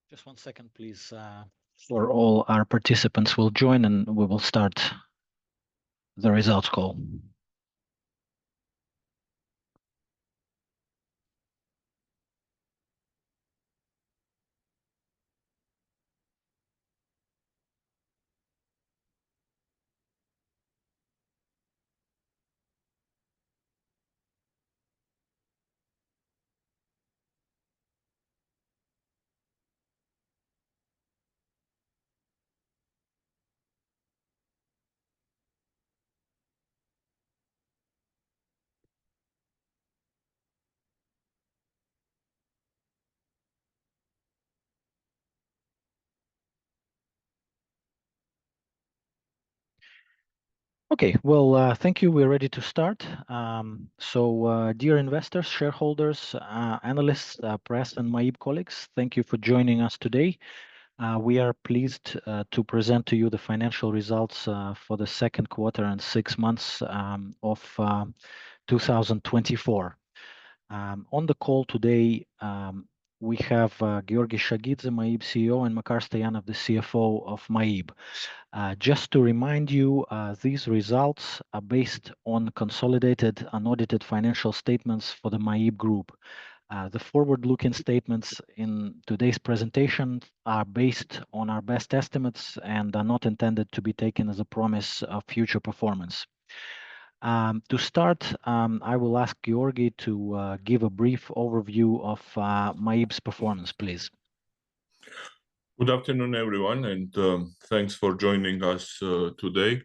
Just 1 second, please, for all our participants will join and we will start the results call. Okay, well, thank you. We're ready to start. Dear investors, shareholders, analysts, press, and MAIB colleagues, thank you for joining us today. We are pleased to present to you the financial results for the second quarter and 6 months of 2024. On the call today, we have Georgi Shagidze, MAIB CEO, and Makar Stoyanov, the CFO of MAIB. Just to remind you, these results are based on consolidated unaudited financial statements for the MAIB Group. The forward-looking statements in today's presentation are based on our best estimates and are not intended to be taken as a promise of future performance. To start, I will ask Georgi to give a brief overview of MAIB's performance, please. Good afternoon, everyone, and thanks for joining us today.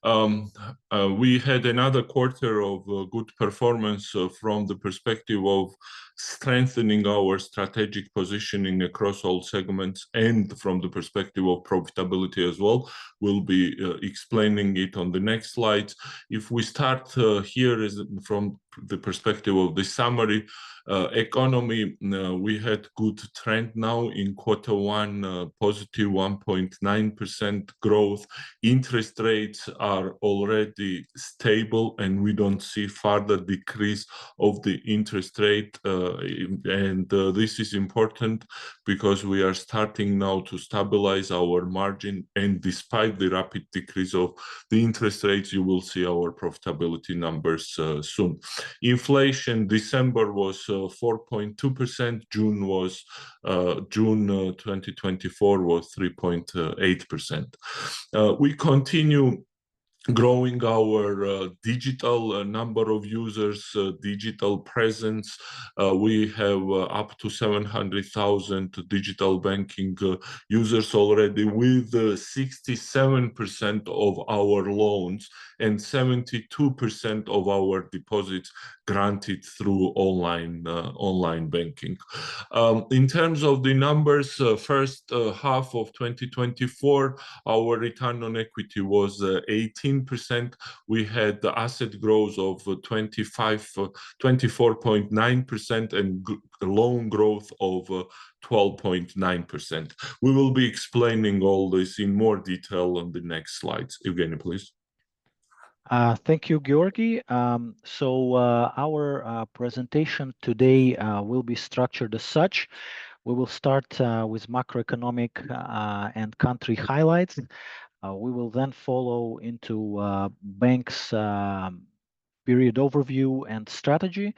We had another quarter of good performance from the perspective of strengthening our strategic positioning across all segments and from the perspective of profitability as well. We'll be explaining it on the next slide. If we start here is from the perspective of the summary, economy, we had good trend now in quarter one, positive 1.9% growth. Interest rates are already stable, and we don't see further decrease of the interest rate. This is important because we are starting now to stabilize our margin, and despite the rapid decrease of the interest rates, you will see our profitability numbers soon. Inflation, December was 4.2%. June 2024 was 3.8%. We continue growing our digital number of users, digital presence. We have up to 700,000 digital banking users already, with 67% of our loans and 72% of our deposits granted through online banking. In terms of the numbers, first half of 2024, our return on equity was 18%. We had the asset growth of 24.9% and loan growth of 12.9%. We will be explaining all this in more detail on the next slides. Evgeny, please. Thank you, Georgi. Our presentation today will be structured as such. We will start with macroeconomic and country highlights. We will then follow into bank's period overview and strategy.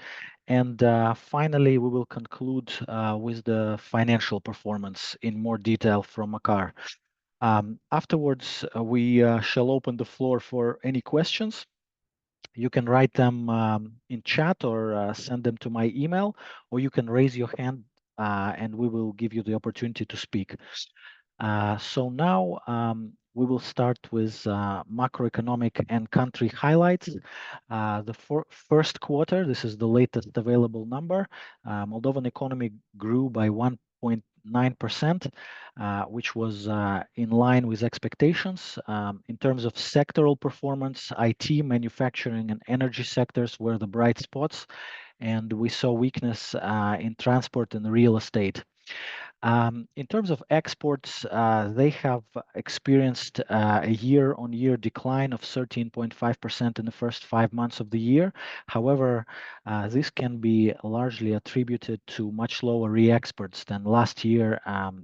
And finally, we will conclude with the financial performance in more detail from Makar. Afterwards, we shall open the floor for any questions. You can write them in chat or send them to my email, or you can raise your hand and we will give you the opportunity to speak. So now we will start with macroeconomic and country highlights. The first quarter, this is the latest available number. Moldovan economy grew by 1.9%, which was in line with expectations. In terms of sectoral performance, IT, manufacturing, and energy sectors were the bright spots, and we saw weakness in transport and real estate. In terms of exports, they have experienced a year-on-year decline of 13.5% in the first 5 months of the year. However, this can be largely attributed to much lower re-exports than last year,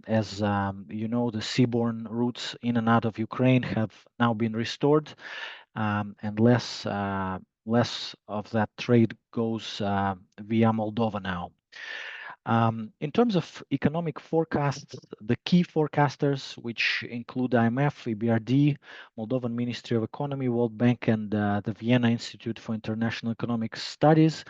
as you know, the seaborne routes in and out of Ukraine have now been restored, and less of that trade goes via Moldova now. In terms of economic forecasts, the key forecasters, which include IMF, EBRD, Moldovan Ministry of Economy, World Bank, and the Vienna Institute for International Economic Studies,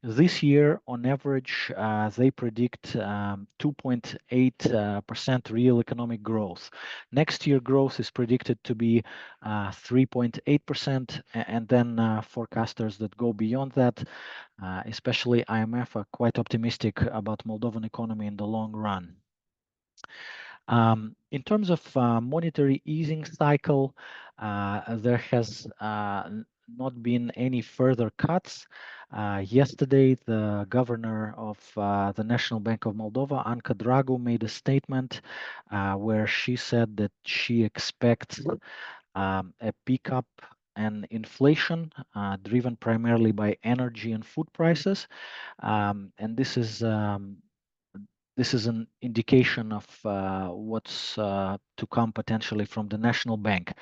this year, on average, they predict 2.8% real economic growth. Next year, growth is predicted to be 3.8%, and then forecasters that go beyond that, especially IMF, are quite optimistic about Moldovan economy in the long run. In terms of monetary easing cycle, there has not been any further cuts. Yesterday, the governor of the National Bank of Moldova, Anca Dragu, made a statement where she said that she expects a pickup and inflation driven primarily by energy and food prices, and this is an indication of what's to come potentially from the national bank.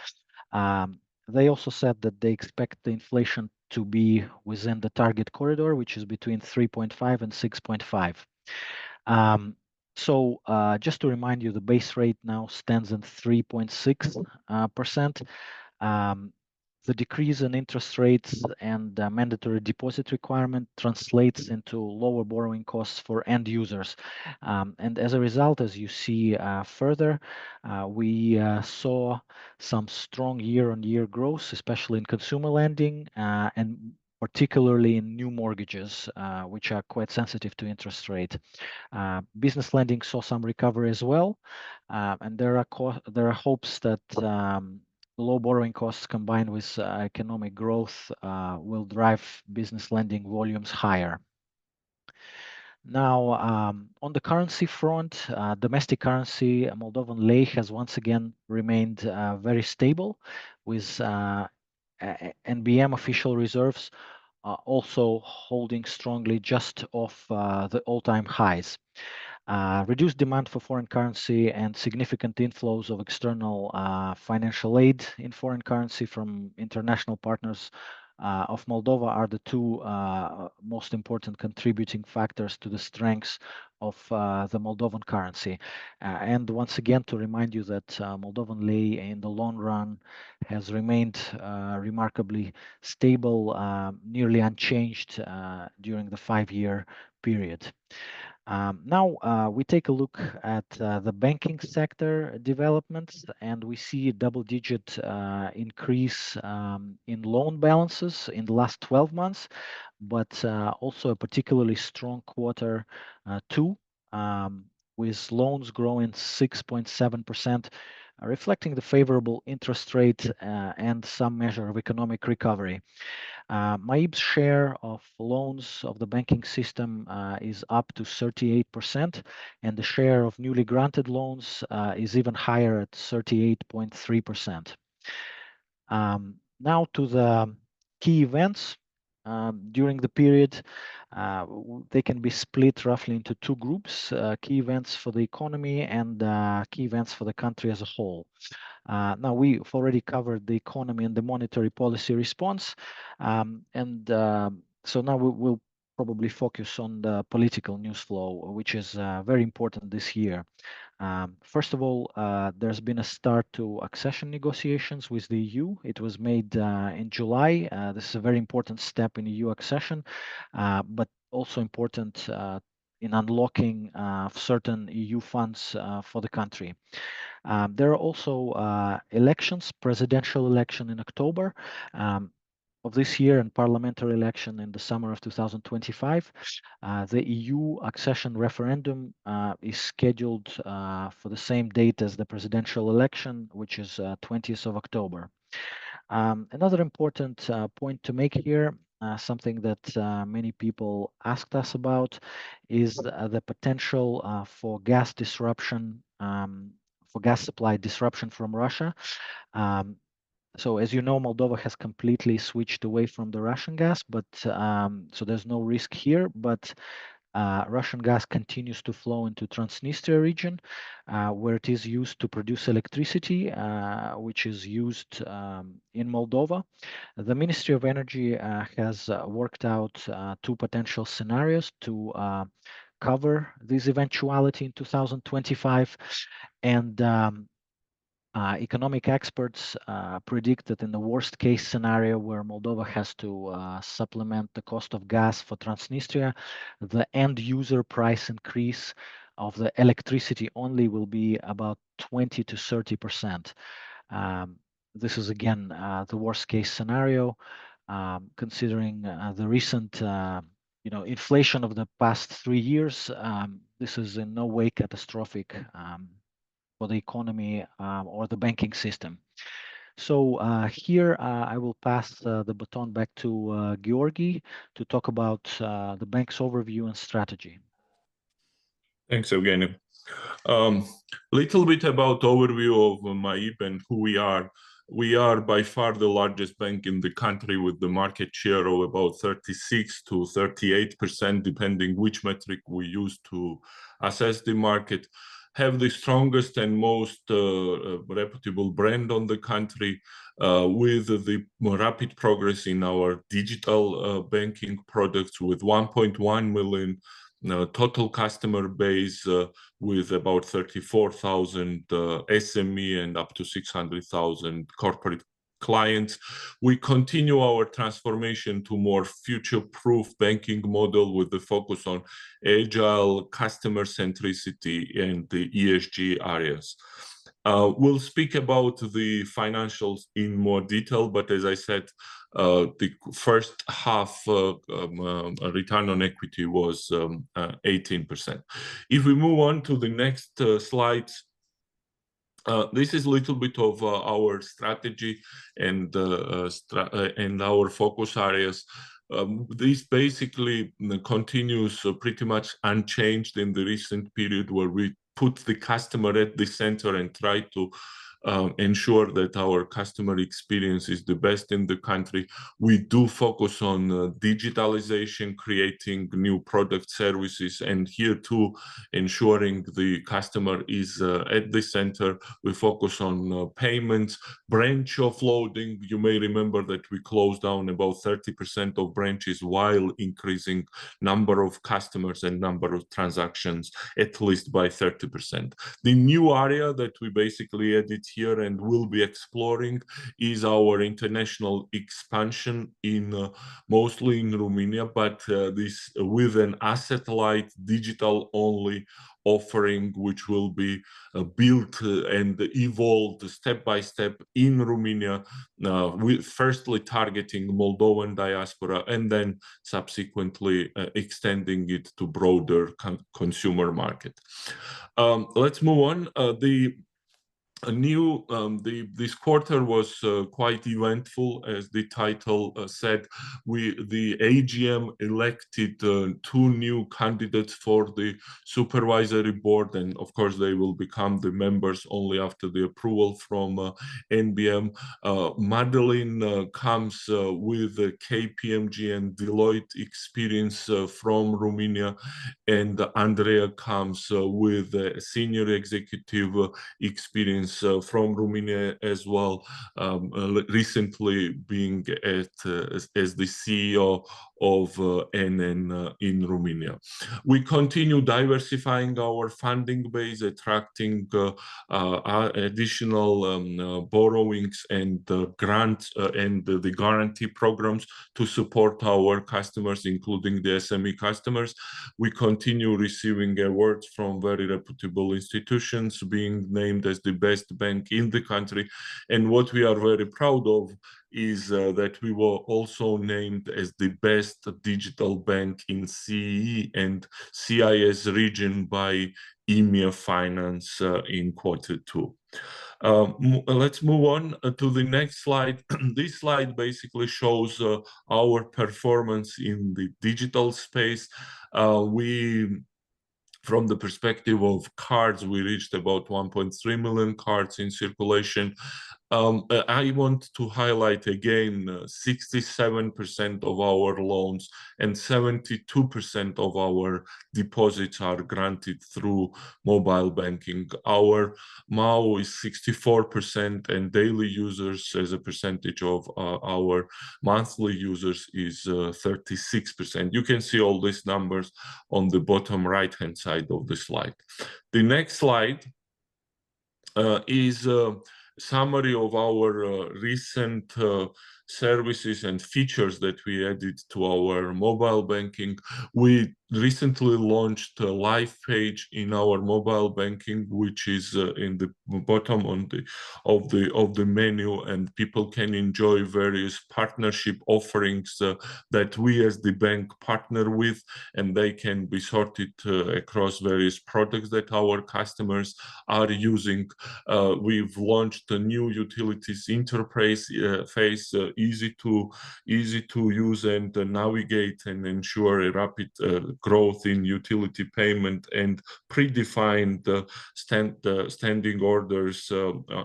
They also said that they expect the inflation to be within the target corridor, which is between 3.5 and 6.5. So just to remind you, the base rate now stands at 3.6%. The decrease in interest rates and mandatory deposit requirement translates into lower borrowing costs for end users. And as a result, as you see further, we saw some strong year-on-year growth, especially in consumer lending and particularly in new mortgages, which are quite sensitive to interest rate. Business lending saw some recovery as well, and there are hopes that low borrowing costs combined with economic growth will drive business lending volumes higher. Now, on the currency front, domestic currency, Moldovan lei has once again remained very stable, with NBM official reserves also holding strongly just off the all-time highs. Reduced demand for foreign currency and significant inflows of external financial aid in foreign currency from international partners of Moldova are the two most important contributing factors to the strengths of the Moldovan currency. And once again, to remind you that Moldovan lei in the long run has remained remarkably stable, nearly unchanged during the 5-year period. Now we take a look at the banking sector developments, and we see a double-digit increase in loan balances in the last 12 months, but also a particularly strong quarter two, with loans growing 6.7%, reflecting the favorable interest rate and some measure of economic recovery. MAIB's share of loans of the banking system is up to 38%, and the share of newly granted loans is even higher at 38.3%. Now to the key events during the period. They can be split roughly into two groups, key events for the economy and key events for the country as a whole. Now, we've already covered the economy and the monetary policy response. So now we'll probably focus on the political news flow, which is very important this year. First of all, there's been a start to accession negotiations with the EU. It was made in July. This is a very important step in EU accession, but also important in unlocking certain EU funds for the country. There are also elections, presidential election in October of this year and parliamentary election in the summer of 2025. The EU accession referendum is scheduled for the same date as the presidential election, which is 20th of October. Another important point to make here something that many people asked us about is the potential for gas disruption, for gas supply disruption from Russia. So as you know, Moldova has completely switched away from the Russian gas, but so there's no risk here. But Russian gas continues to flow into Transnistria region, where it is used to produce electricity, which is used in Moldova. The Ministry of Energy has worked out two potential scenarios to cover this eventuality in 2025, and economic experts predict that in the worst case scenario where Moldova has to supplement the cost of gas for Transnistria, the end user price increase of the electricity only will be about 20 to 30%. This is again the worst case scenario, considering the recent inflation of the past 3 years. This is in no way catastrophic for the economy or the banking system. So here I will pass the baton back to Georgi to talk about the bank's overview and strategy. Thanks, Evgeny. Little bit about overview of MAIB and who we are. We are by far the largest bank in the country with the market share of about 36 to 38%, depending which metric we use to assess the market. Have the strongest and most reputable brand on the country, with the rapid progress in our digital banking products with 1.1 million total customer base, with about 34,000 SME and up to 600,000 corporate clients. We continue our transformation to more future-proof banking model with the focus on agile customer centricity and the ESG areas. We'll speak about the financials in more detail, but as I said, the first half return on equity was 18%. If we move on to the next slides, this is a little bit of our strategy and our focus areas. This basically continues pretty much unchanged in the recent period, where we put the customer at the center and try to ensure that our customer experience is the best in the country. We do focus on digitalization, creating new product services, and here too, ensuring the customer is at the center. We focus on payments, branch offloading. You may remember that we closed down about 30% of branches while increasing number of customers and number of transactions at least by 30%. The new area that we basically added here and will be exploring is our international expansion in mostly in Romania, but this with an asset-light, digital-only offering, which will be built and evolved step by step in Romania, with firstly targeting Moldovan diaspora and then subsequently extending it to broader consumer market. Let's move on. This quarter was quite eventful, as the title said. The AGM elected two new candidates for the supervisory board, and of course they will become the members only after the approval from NBM. Madeline comes with KPMG and Deloitte experience from Romania, and Andrea comes with senior executive experience from Romania as well, recently being as the CEO of NN in Romania. We continue diversifying our funding base, attracting additional borrowings and grants and the guarantee programs to support our customers, including the SME customers. We continue receiving awards from very reputable institutions, being named as the best bank in the country. And what we are very proud of is that we were also named as the best digital bank in CEE and CIS region by EMEA Finance in Q2. Let's move on to the next slide. This slide basically shows our performance in the digital space. From the perspective of cards, we reached about 1.3 million cards in circulation. I want to highlight again 67% of our loans and 72% of our deposits are granted through mobile banking. Our MAU is 64% and daily users as a percentage of our monthly users is 36%. You can see all these numbers on the bottom right hand side of the slide. The next slide is summary of our recent services and features that we added to our mobile banking. We recently launched a live page in our mobile banking, which is in the bottom of the menu, and people can enjoy various partnership offerings that we as the bank partner with, and they can be sorted across various products that our customers are using. We've launched a new utilities interface, easy to use and navigate and ensure a rapid growth in utility payment and predefined standing orders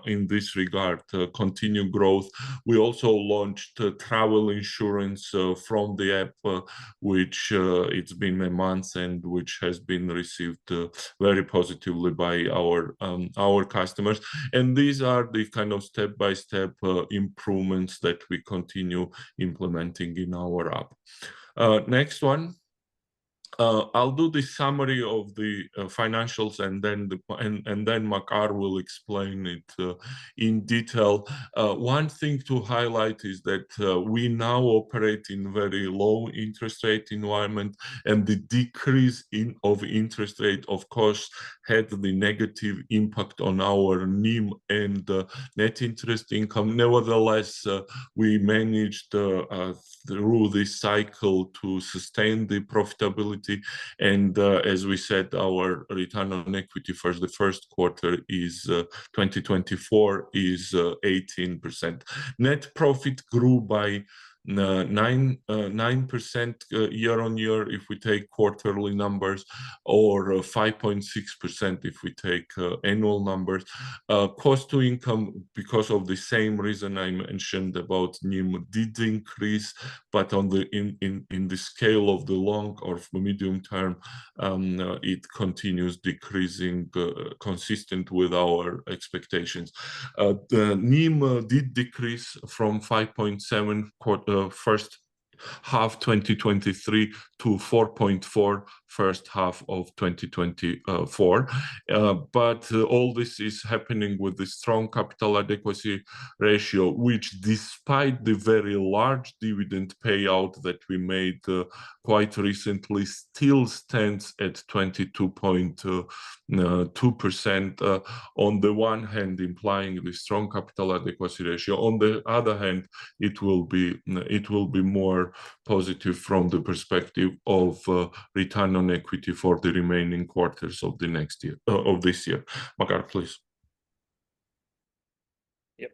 in this regard, continue growth. We also launched travel insurance from the app, which it's been a month and which has been received very positively by our customers. And these are the kind of step-by-step improvements that we continue implementing in our app. Next one. I'll do the summary of the financials and then Makar will explain it in detail. One thing to highlight is that we now operate in very low interest rate environment, and the decrease of interest rate, of course, had the negative impact on our NIM and net interest income. Nevertheless, we managed through this cycle to sustain the profitability. And as we said, our return on equity for the first quarter is 2024 is 18%. Net profit grew by 9% year on year if we take quarterly numbers, or 5.6% if we take annual numbers. Cost to income, because of the same reason I mentioned about NIM, did increase, but on the in the scale of the long or medium term, it continues decreasing, consistent with our expectations. The NIM did decrease from 5.7 first half 2023 to 4.4 first half of 2024. But all this is happening with the strong capital adequacy ratio, which despite the very large dividend payout that we made quite recently, still stands at 22.2%. On the one hand, implying the strong capital adequacy ratio. On the other hand, it will be more positive from the perspective of return on equity for the remaining quarters of the next year, of this year. Makar, please. Yep.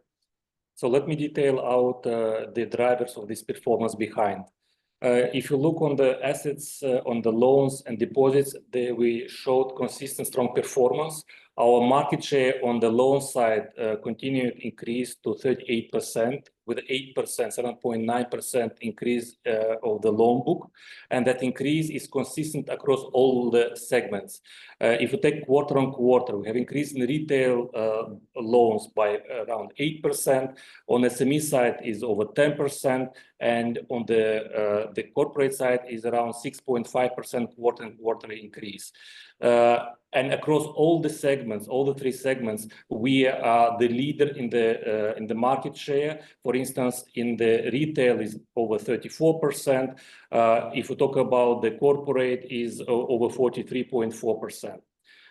So let me detail out the drivers of this performance behind. If you look on the assets, on the loans and deposits, we showed consistent strong performance. Our market share on the loan side continued increase to 38%, with 8%, 7.9% increase of the loan book. And that increase is consistent across all the segments. If you take quarter on quarter, we have increased in retail loans by around 8%. On the SME side is over 10%. And on the corporate side is around 6.5% quarter increase. And across all the segments, all the three segments, we are the leader in the market share. For instance, in the retail is over 34%. If we talk about the corporate, is over 43.4%.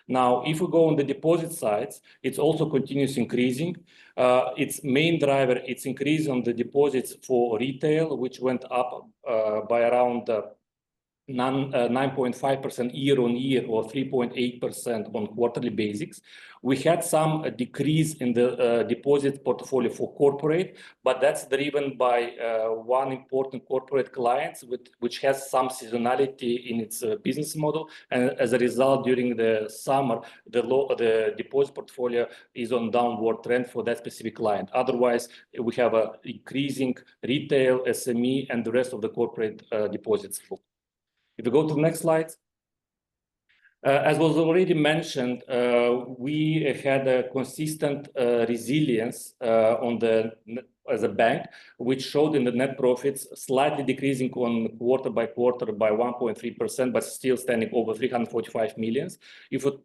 Now, if we go on the deposit sides, it's also continuous increasing. Its main driver, it's increase on the deposits for retail, which went up by around 9.5% year on year or 3.8% on quarterly basis. We had some decrease in the deposit portfolio for corporate, but that's driven by one important corporate client which has some seasonality in its business model. And as a result, during the summer, the deposit portfolio is on downward trend for that specific client. Otherwise, we have a increasing retail, SME, and the rest of the corporate deposits book. If you go to the next slide. As was already mentioned, we had a consistent resilience as a bank, which showed in the net profits slightly decreasing on quarter by quarter by 1.3%, but still standing over 345 million. If you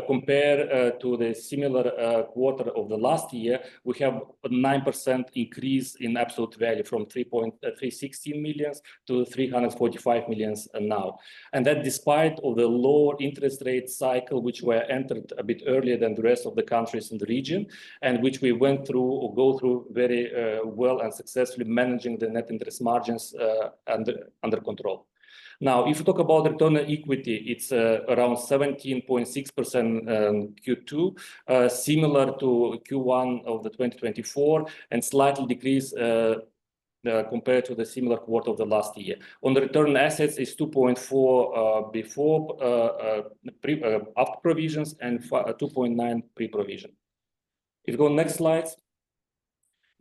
compare to the similar quarter of the last year, we have a 9% increase in absolute value from 316 million to 345 million now. And that despite of the lower interest rate cycle, which were entered a bit earlier than the rest of the countries in the region, and which we went through or go through very well and successfully managing the net interest margins under control. Now, if you talk about return on equity, it's around 17.6% Q2, similar to Q1 of the 2024, and slightly decreased compared to the similar quarter of the last year. On the return on assets, is 2.4 before after provisions and 2.9 pre-provision. If you go next slide.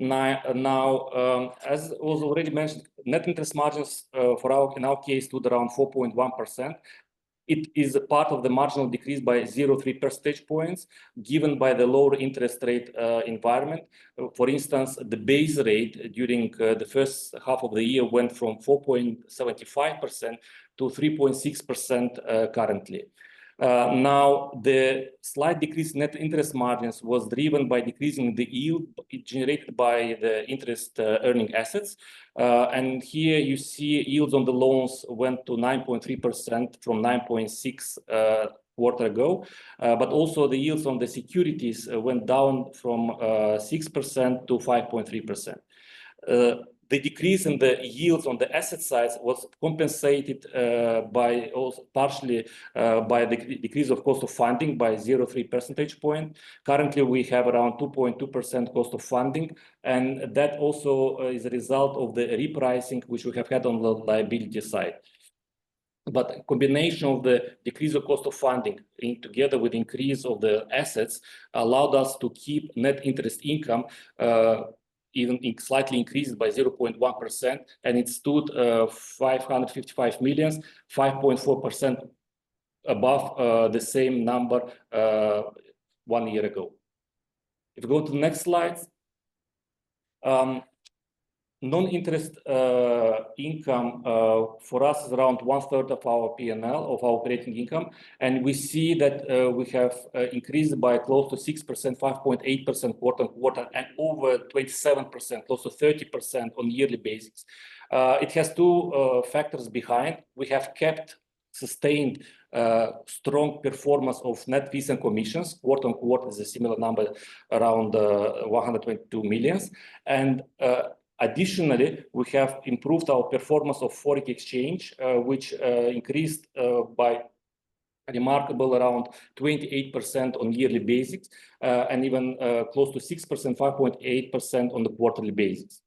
Now, as was already mentioned, net interest margins in our case stood around 4.1%. It is a part of the marginal decrease by 0.3 percentage points, given by the lower interest rate environment. For instance, the base rate during the first half of the year went from 4.75% to 3.6% currently. Now, the slight decrease in net interest margins was driven by decreasing the yield generated by the interest earning assets. And here you see yields on the loans went to 9.3% from 9.6% quarter ago. But also the yields on the securities went down from 6% to 5.3%. The decrease in the yields on the asset side was compensated by also partially by the decrease of cost of funding by 0.3 percentage point. Currently, we have around 2.2% cost of funding, and that also is a result of the repricing which we have had on the liability side. But a combination of the decrease of cost of funding together with increase of the assets allowed us to keep net interest income even slightly increased by 0.1%, and it stood 555 million, 5.4% above the same number 1 year ago. If you go to the next slide. Non-interest income for us is around 1/3 of our P&L, of our operating income, and we see that we have increased by close to 6%, 5.8% quarter on quarter, and over 27%, close to 30% on yearly basis. It has two factors behind. We have kept sustained strong performance of net fees and commissions. Quarter on quarter is a similar number, around 122 million, and additionally, we have improved our performance of foreign exchange, which increased by a remarkable around 28% on yearly basis, and even close to 6%, 5.8% on the quarterly basis.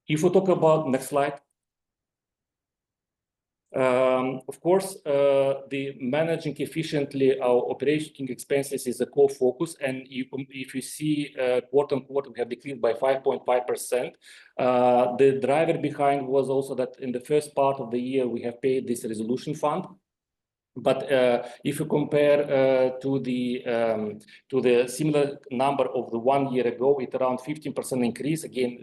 If we talk about next slide. Of course, the managing efficiently our operating expenses is a core focus, and if you see quarter on quarter, we have decreased by 5.5%. The driver behind was also that in the first part of the year, we have paid this resolution fund. But if you compare to the similar number of the 1 year ago, it's around 15% increase, again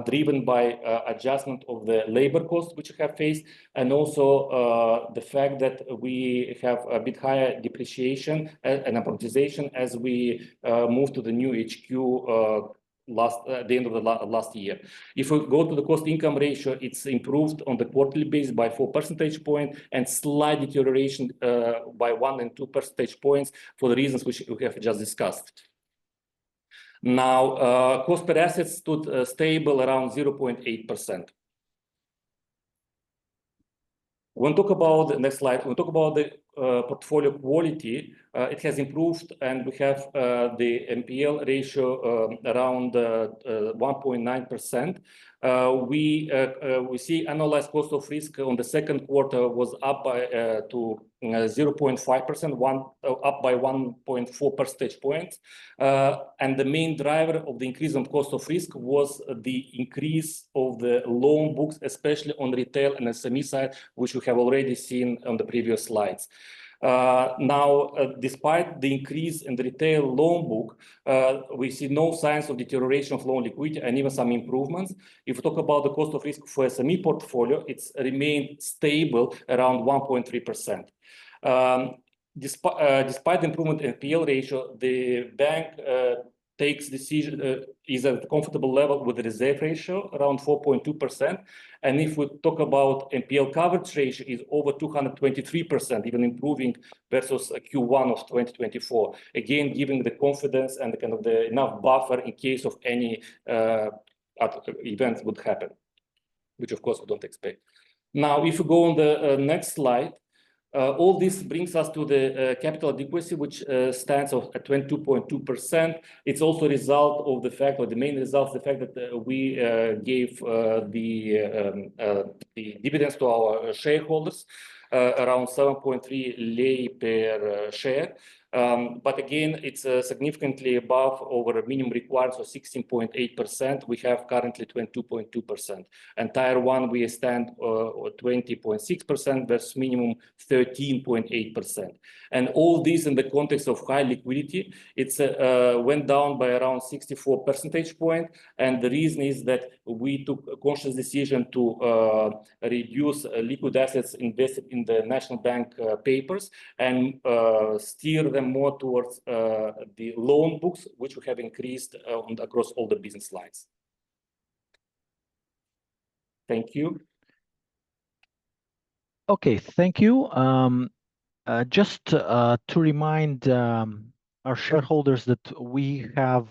driven by adjustment of the labor cost which we have faced, and also the fact that we have a bit higher depreciation and amortization as we move to the new HQ at the end of the last year. If we go to the cost income ratio, it's improved on the quarterly basis by 4 percentage points, and slight deterioration by 1 and 2 percentage points for the reasons which we have just discussed. Now, cost per asset stood stable around 0.8%. When talk about the next slide, when talk about the portfolio quality, it has improved, and we have the NPL ratio around 1.9%. We see annualized cost of risk on the second quarter was up by to 0.5%, up by 1.4 percentage points. And the main driver of the increase in cost of risk was the increase of the loan books, especially on retail and SME side, which we have already seen on the previous slides. Now, despite the increase in the retail loan book, we see no signs of deterioration of loan liquidity and even some improvements. If we talk about the cost of risk for SME portfolio, it's remained stable around 1.3%. Despite the improvement in NPL ratio, the bank takes decision is at a comfortable level with the reserve ratio around 4.2%. And if we talk about NPL coverage ratio is over 223%, even improving versus Q1 of 2024. Again, giving the confidence and the kind of the enough buffer in case of any events would happen, which of course we don't expect. Now, if you go on the next slide, all this brings us to the capital adequacy, which stands at 22.2%. It's also a result of the fact, or the main result, the fact that we gave the dividends to our shareholders, around 7.3 lei per share. But again, it's significantly above our minimum requirements of 16.8%. We have currently 22.2%. And Tier 1, we stand 20.6% versus minimum 13.8%. And all this in the context of high liquidity, it's went down by around 64 percentage points. And the reason is that we took a conscious decision to reduce liquid assets invested in the National Bank papers and steer them more towards the loan books, which we have increased across all the business lines. Thank you. Okay, thank you. Just to remind our shareholders that we have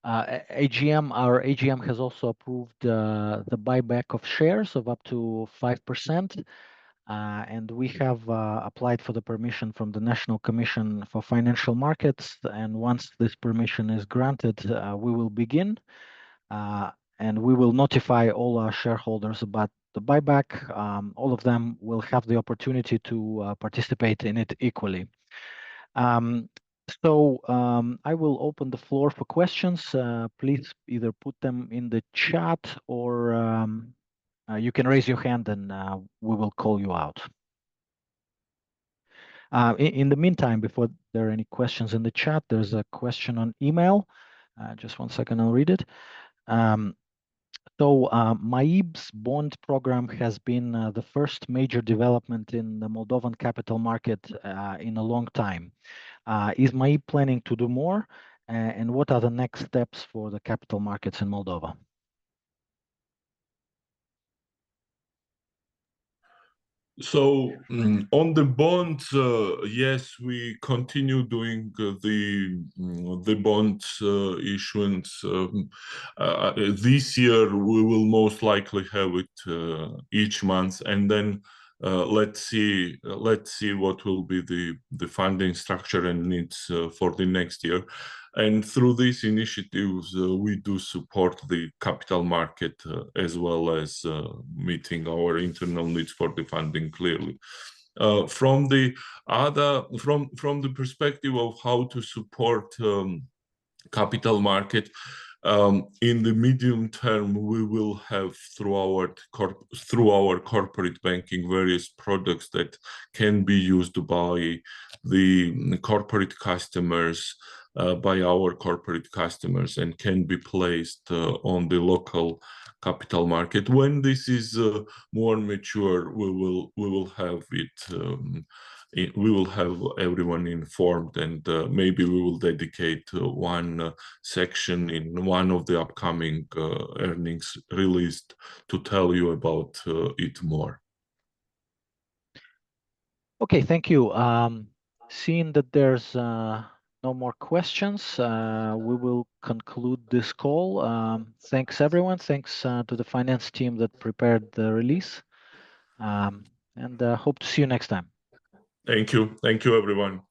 AGM, our AGM has also approved the buyback of shares of up to 5%. And we have applied for the permission from the National Commission for Financial Markets. And once this permission is granted, we will begin. And we will notify all our shareholders about the buyback. All of them will have the opportunity to participate in it equally. So I will open the floor for questions. Please either put them in the chat or you can raise your hand and we will call you out. In the meantime, before there are any questions in the chat, there's a question on email. Just 1 second, I'll read it. So MAIB's bond program has been the first major development in the Moldovan capital market in a long time. Is MAIB planning to do more? And what are the next steps for the capital markets in Moldova? So on the bonds, yes, we continue doing the bond issuance. This year, we will most likely have it each month, and then let's see what will be the funding structure and needs for the next year. And through these initiatives, we do support the capital market as well as meeting our internal needs for the funding clearly. From the perspective of how to support capital market, in the medium term, we will have through our corporate banking various products that can be used by the corporate customers, by our corporate customers, and can be placed on the local capital market. When this is more mature, we will have it. We will have everyone informed, and maybe we will dedicate one section in one of the upcoming earnings released to tell you about it more. Okay, thank you. Seeing that there's no more questions, we will conclude this call. Thanks everyone. Thanks to the finance team that prepared the release. and hope to see you next time. Thank you. Thank you, everyone.